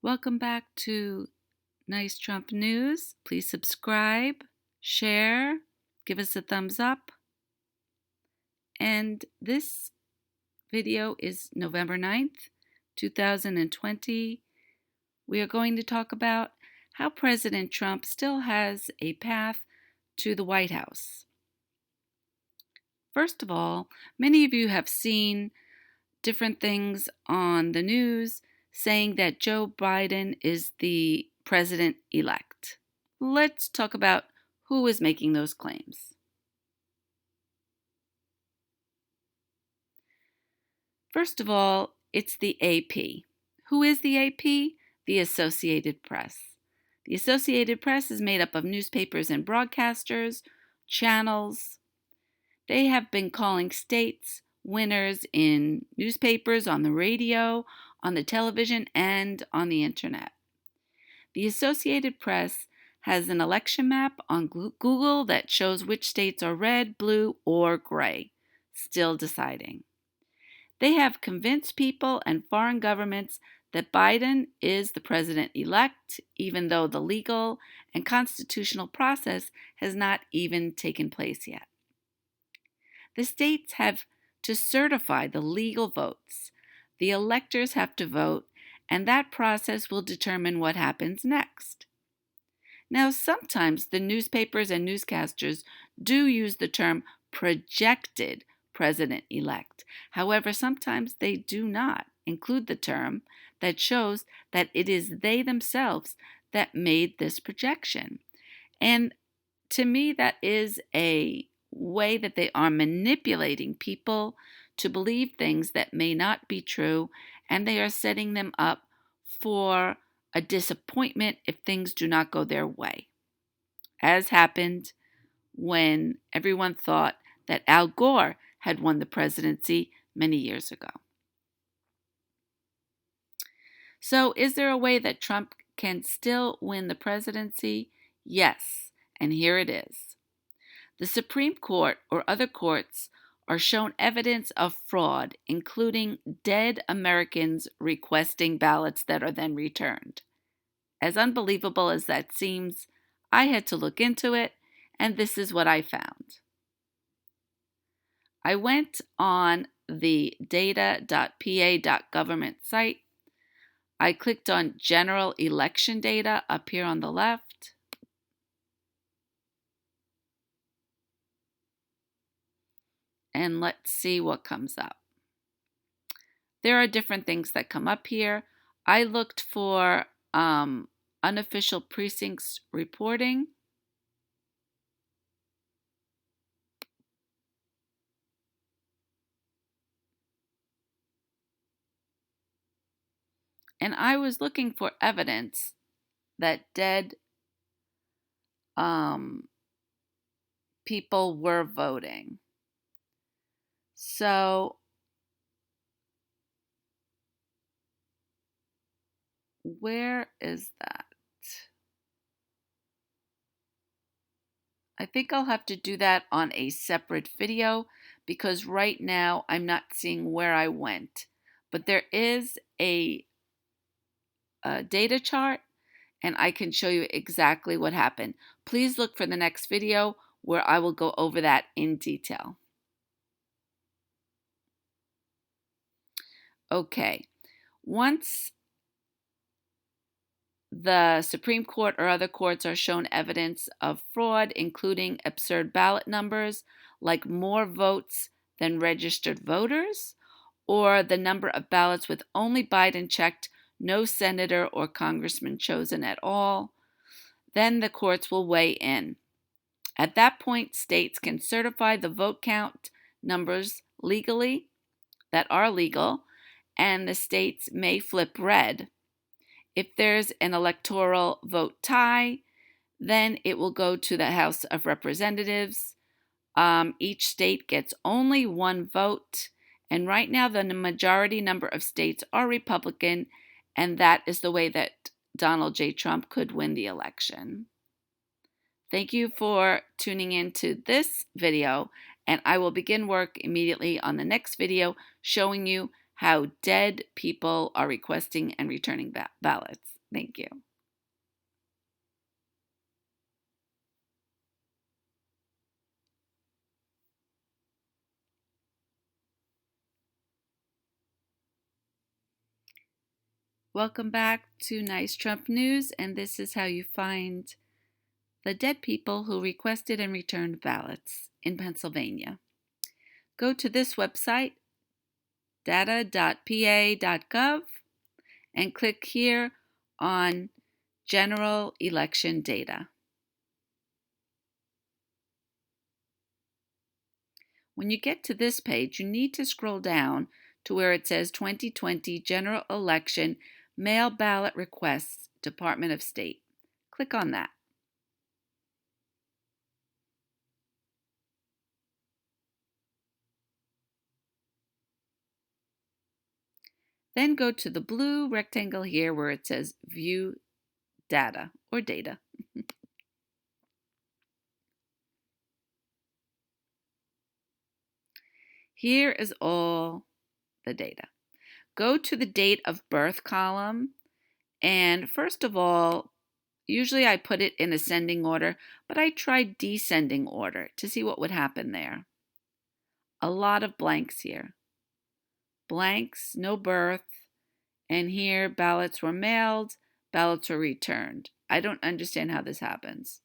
Welcome back to Nice Trump News. Please subscribe, share, give us a thumbs up. And this video is November 9th, 2020. We are going to talk about how President Trump still has a path to the White House. First of all, many of you have seen different things on the news saying that Joe Biden is the president-elect. Let's talk about who is making those claims. First of all, it's the AP. Who is the AP? The Associated Press. The Associated Press is made up of newspapers and broadcasters, channels. They have been calling states winners in newspapers, on the radio, on the television, and on the internet. The Associated Press has an election map on Google that shows which states are red, blue, or gray. Still deciding. They have convinced people and foreign governments that Biden is the president-elect, even though the legal and constitutional process has not even taken place yet. The states have to certify the legal votes. The electors have to vote, and that process will determine what happens next. Now, sometimes the newspapers and newscasters do use the term projected president-elect. However, sometimes they do not include the term that shows that it is they themselves that made this projection. And to me, that is a way that they are manipulating people to believe things that may not be true, and they are setting them up for a disappointment if things do not go their way, as happened when everyone thought that Al Gore had won the presidency many years ago. So, is there a way that Trump can still win the presidency? Yes, and here it is. The Supreme Court or other courts are shown evidence of fraud, including dead Americans requesting ballots that are then returned. As unbelievable as that seems, I had to look into it, and this is what I found. I went on the data.pa.government site. I clicked on General Election Data up here on the left. And let's see what comes up. There are different things that come up here. I looked for unofficial precincts reporting. And I was looking for evidence that dead people were voting. So where is that? I think I'll have to do that on a separate video because right now I'm not seeing where I went. But there is a data chart and I can show you exactly what happened. Please look for the next video where I will go over that in detail. Okay, once the Supreme Court or other courts are shown evidence of fraud, including absurd ballot numbers, like more votes than registered voters, or the number of ballots with only Biden checked, no senator or congressman chosen at all, then the courts will weigh in. At that point, states can certify the vote count numbers legally that are legal, and the states may flip red. If there's an electoral vote tie, then it will go to the House of Representatives. Each state gets only one vote, and right now the majority number of states are Republican, and that is the way that Donald J. Trump could win the election. Thank you for tuning in to this video, and I will begin work immediately on the next video showing you how dead people are requesting and returning ballots. Thank you. Welcome back to Nice Trump News, and this is how you find the dead people who requested and returned ballots in Pennsylvania. Go to this website, data.pa.gov, and click here on General Election Data. When you get to this page, you need to scroll down to where it says 2020 General Election Mail Ballot Requests, Department of State. Click on that. Then go to the blue rectangle here where it says View Data or Data. Here is all the data. Go to the date of birth column, and first of all, usually I put it in ascending order, but I tried descending order to see what would happen there. A lot of blanks here. Blanks, no birth, and here ballots were mailed, ballots were returned. I don't understand how this happens.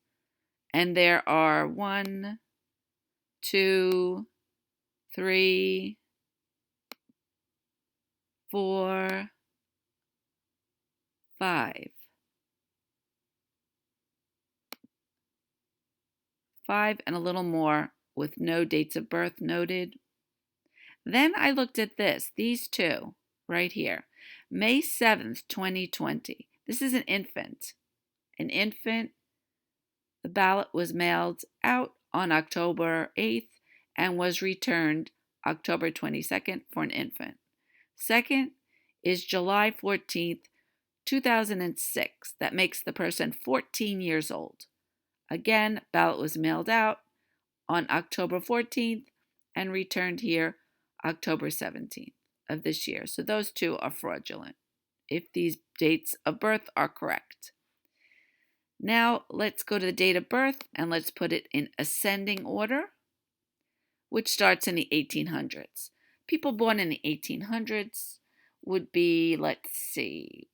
And there are 1, 2, 3, 4, 5. 5 and a little more with no dates of birth noted. Then I looked at these two right here. May 7th, 2020. This is an infant. An infant. The ballot was mailed out on October 8th and was returned October 22nd for an infant. Second is July 14th, 2006. That makes the person 14 years old. Again, ballot was mailed out on October 14th and returned here October 17th of this year. So those two are fraudulent if these dates of birth are correct. Now let's go to the date of birth and let's put it in ascending order, which starts in the 1800s. People born in the 1800s would be, let's see,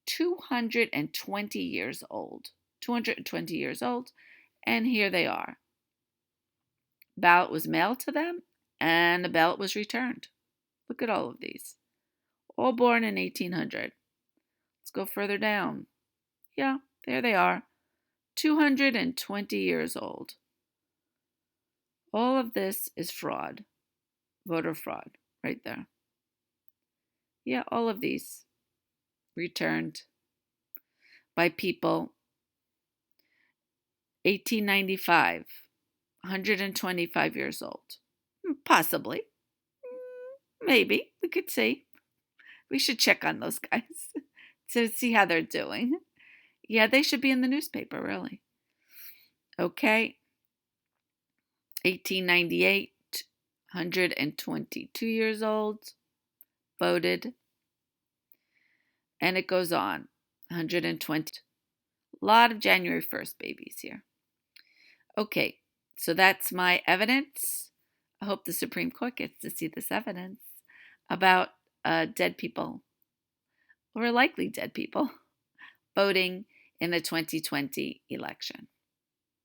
220 years old. 220 years old, and here they are. Ballot was mailed to them, and the ballot was returned. Look at all of these. All born in 1800. Let's go further down. Yeah, there they are. 220 years old. All of this is fraud. Voter fraud, right there. Yeah, all of these returned by people 1895, 125 years old. Possibly. Maybe. We could see. We should check on those guys to see how they're doing. Yeah, they should be in the newspaper, really. Okay. 1898, 122 years old, voted. And it goes on. 120. A lot of January 1st babies here. Okay, so that's my evidence. I hope the Supreme Court gets to see this evidence about dead people, or likely dead people, voting in the 2020 election.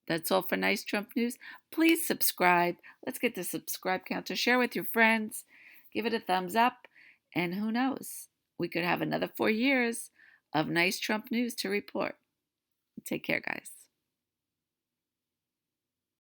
That's all for Nice Trump News. Please subscribe. Let's get the subscribe counter. Share with your friends. Give it a thumbs up. And who knows? We could have another 4 years of Nice Trump News to report. Take care, guys.